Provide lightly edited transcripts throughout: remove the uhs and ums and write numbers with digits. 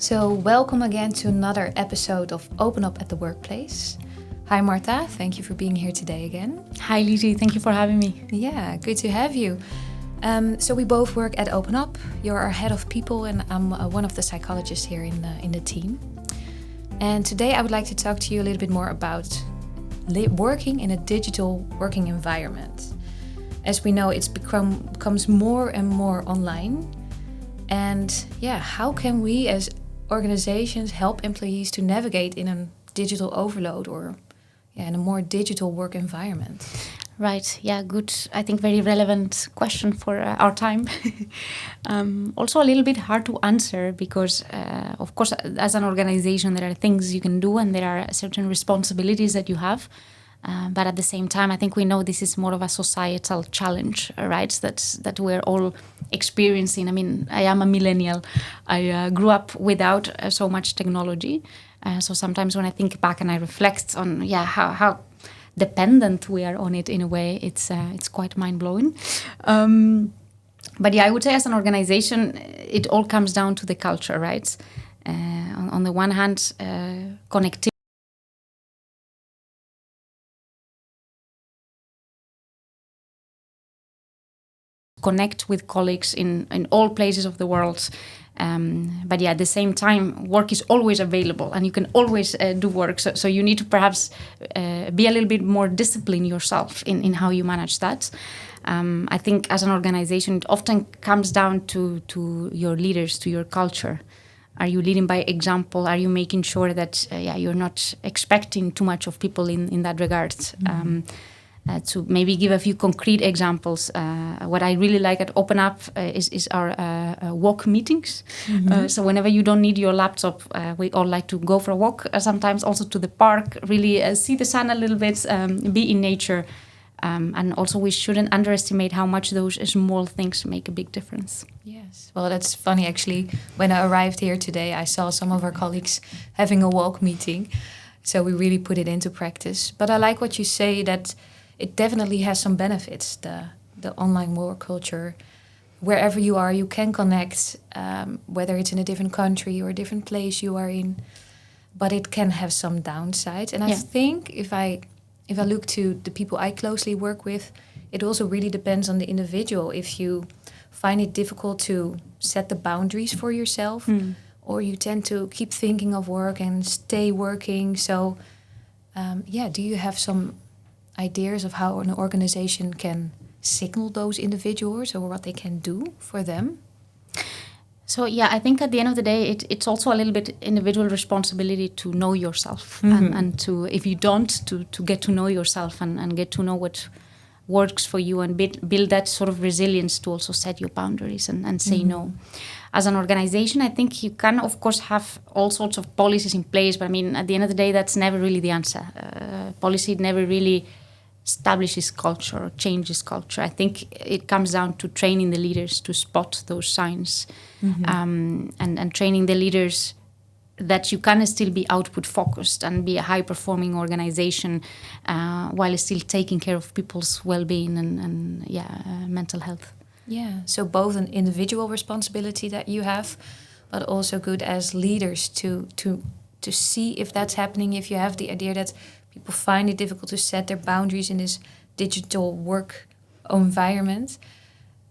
So, welcome again to another episode of OpenUp at the Workplace. Hi, Marta. Thank you for being here today again. Hi, Lizzy. Thank you for having me. Yeah, good to have you. So we both work at OpenUp. You're our head of people, and I'm one of the psychologists here in the team. And today I would like to talk to you a little bit more about working in a digital working environment. As we know, it's becomes more and more online. And yeah, how can we as organizations help employees to navigate in a digital overload or in a more digital work environment? Right. Yeah, good. I think very relevant question for our time. Also a little bit hard to answer because, of course, as an organization, there are things you can do and there are certain responsibilities that you have. But at the same time, I think we know this is more of a societal challenge, right? That we're all experiencing. I mean, I am a millennial. I grew up without so much technology. So sometimes when I think back and I reflect on, how dependent we are on it in a way, it's quite mind-blowing. But yeah, I would say as an organization, it all comes down to the culture, right? On the one hand, connectivity. Connect with colleagues in all places of the world. But yeah, at the same time, work is always available and you can always do work. So you need to perhaps be a little bit more disciplined yourself in how you manage that. I think as an organization, it often comes down to your leaders, to your culture. Are you leading by example? Are you making sure that you're not expecting too much of people in that regard? Mm-hmm. To maybe give a few concrete examples, what I really like at OpenUp is our walk meetings. Mm-hmm. So whenever you don't need your laptop, we all like to go for a walk, sometimes also to the park, really see the sun a little bit, be in nature. And also we shouldn't underestimate how much those small things make a big difference. Yes. Well, that's funny, actually. When I arrived here today, I saw some of our colleagues having a walk meeting. So we really put it into practice. But I like what you say, that it definitely has some benefits, the online work culture. Wherever you are, you can connect, whether it's in a different country or a different place you are in. But it can have some downsides. And I think if I look to the people I closely work with, it also really depends on the individual. If you find it difficult to set the boundaries for yourself, or you tend to keep thinking of work and stay working. So, do you have some ideas of how an organization can signal those individuals or what they can do for them? So I think at the end of the day, it's also a little bit individual responsibility to know yourself, and to, if you don't, to get to know yourself and get to know what works for you and build that sort of resilience to also set your boundaries and say no. As an organization, I think you can, of course, have all sorts of policies in place, but I mean, at the end of the day, that's never really the answer. Policy never really establishes culture or changes culture. I think it comes down to training the leaders to spot those signs, and training the leaders that you can still be output focused and be a high performing organization while still taking care of people's well-being and mental health. Yeah, so both an individual responsibility that you have, but also good as leaders to see if that's happening, if you have the idea that people find it difficult to set their boundaries in this digital work environment.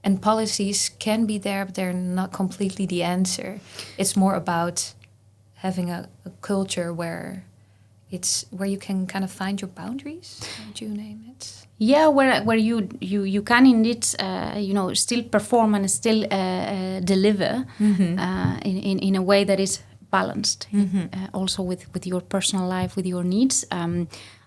And policies can be there, but they're not completely the answer. It's more about having a culture where you can kind of find your boundaries. How would you name it? Yeah, where you can indeed still perform and still deliver in a way that is balanced, also with your personal life, with your needs.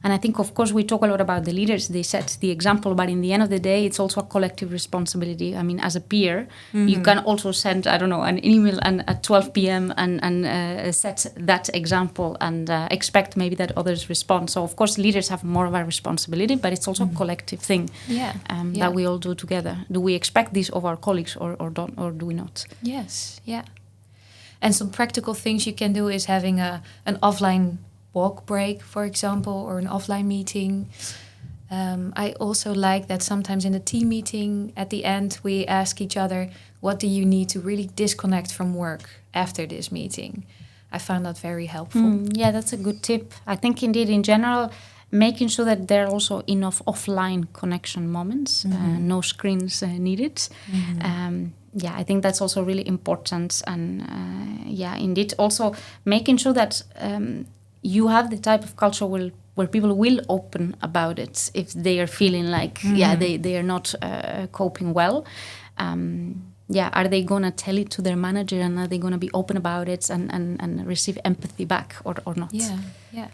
And I think, of course, we talk a lot about the leaders. They set the example, but in the end of the day, it's also a collective responsibility. I mean, as a peer, you can also send, an email at 12 p.m. and set that example and expect maybe that others respond. So, of course, leaders have more of a responsibility, but it's also a collective thing that we all do together. Do we expect this of our colleagues or do we not? Yes, yeah. And some practical things you can do is having an offline walk break, for example, or an offline meeting. I also like that sometimes in the team meeting at the end we ask each other, what do you need to really disconnect from work after this meeting? I found that very helpful. Yeah, that's a good tip. I think indeed in general, making sure that there are also enough offline connection moments, no screens needed. Yeah, I think that's also really important. And yeah, indeed, also making sure that you have the type of culture where people will open about it if they are feeling like, yeah, they are not coping well. Yeah, are they going to tell it to their manager, and are they going to be open about it and receive empathy back or not? Yeah.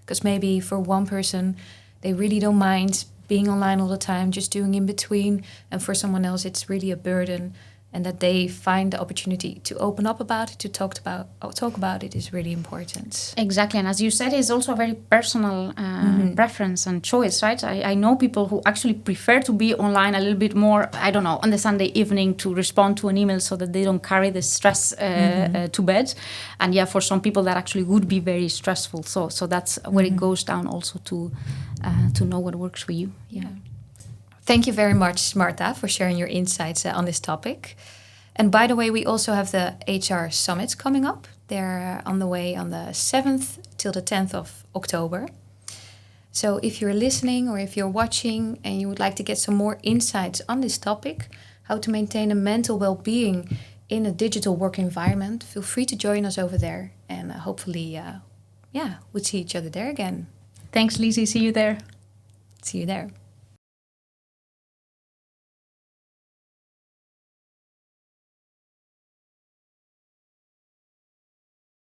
Because maybe for one person, they really don't mind being online all the time, just doing in between. And for someone else, it's really a burden. And that they find the opportunity to open up about it, to talk about it is really important. Exactly. And as you said, it's also a very personal preference and choice, right? I know people who actually prefer to be online a little bit more, I don't know, on the Sunday evening to respond to an email so that they don't carry the stress to bed. And yeah, for some people that actually would be very stressful. So that's where it goes down also to know what works for you. Yeah. Thank you very much, Marta, for sharing your insights on this topic. And by the way, we also have the HR summits coming up. They're on the way on the 7th till the 10th of October. So if you're listening or if you're watching and you would like to get some more insights on this topic, how to maintain a mental well-being in a digital work environment, feel free to join us over there. And hopefully, we'll see each other there again. Thanks, Lizzy. See you there. See you there.